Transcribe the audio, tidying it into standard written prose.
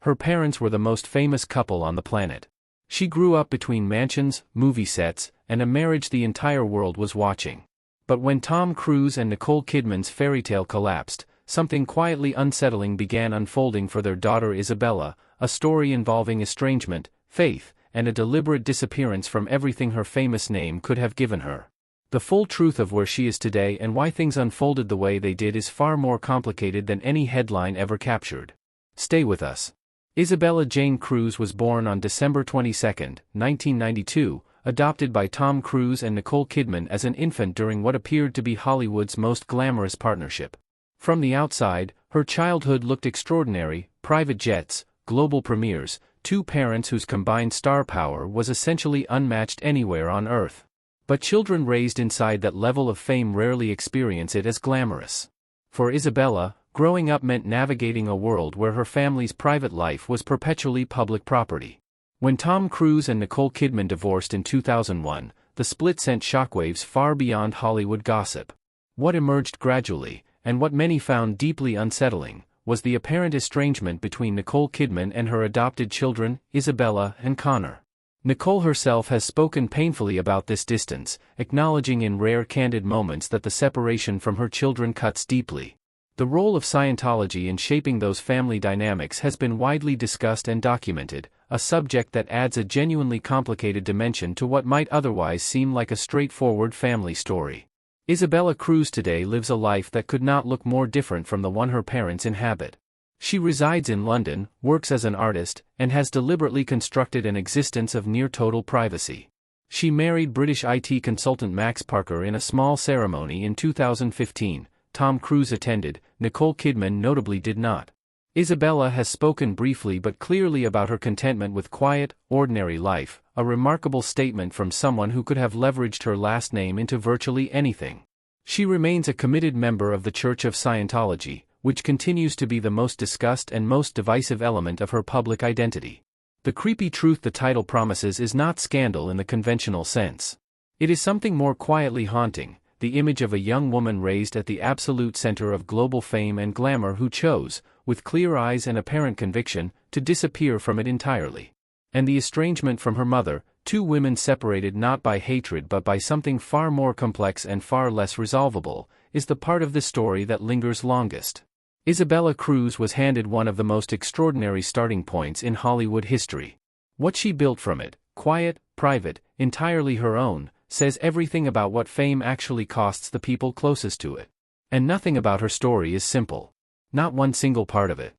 Her parents were the most famous couple on the planet. She grew up between mansions, movie sets, and a marriage the entire world was watching. But when Tom Cruise and Nicole Kidman's fairy tale collapsed, something quietly unsettling began unfolding for their daughter Isabella, a story involving estrangement, faith, and a deliberate disappearance from everything her famous name could have given her. The full truth of where she is today and why things unfolded the way they did is far more complicated than any headline ever captured. Stay with us. Isabella Jane Cruise was born on December 22, 1992, adopted by Tom Cruise and Nicole Kidman as an infant during what appeared to be Hollywood's most glamorous partnership. From the outside, her childhood looked extraordinary: private jets, global premieres, two parents whose combined star power was essentially unmatched anywhere on Earth. But children raised inside that level of fame rarely experience it as glamorous. For Isabella, growing up meant navigating a world where her family's private life was perpetually public property. When Tom Cruise and Nicole Kidman divorced in 2001, the split sent shockwaves far beyond Hollywood gossip. What emerged gradually, and what many found deeply unsettling, was the apparent estrangement between Nicole Kidman and her adopted children, Isabella and Connor. Nicole herself has spoken painfully about this distance, acknowledging in rare candid moments that the separation from her children cuts deeply. The role of Scientology in shaping those family dynamics has been widely discussed and documented, a subject that adds a genuinely complicated dimension to what might otherwise seem like a straightforward family story. Isabella Cruise today lives a life that could not look more different from the one her parents inhabit. She resides in London, works as an artist, and has deliberately constructed an existence of near-total privacy. She married British IT consultant Max Parker in a small ceremony in 2015. Tom Cruise attended, Nicole Kidman notably did not. Isabella has spoken briefly but clearly about her contentment with quiet, ordinary life, a remarkable statement from someone who could have leveraged her last name into virtually anything. She remains a committed member of the Church of Scientology, which continues to be the most discussed and most divisive element of her public identity. The creepy truth the title promises is not scandal in the conventional sense. It is something more quietly haunting: the image of a young woman raised at the absolute center of global fame and glamour who chose, with clear eyes and apparent conviction, to disappear from it entirely. And the estrangement from her mother, two women separated not by hatred but by something far more complex and far less resolvable, is the part of the story that lingers longest. Isabella Cruise was handed one of the most extraordinary starting points in Hollywood history. What she built from it, quiet, private, entirely her own, says everything about what fame actually costs the people closest to it. And nothing about her story is simple. Not one single part of it.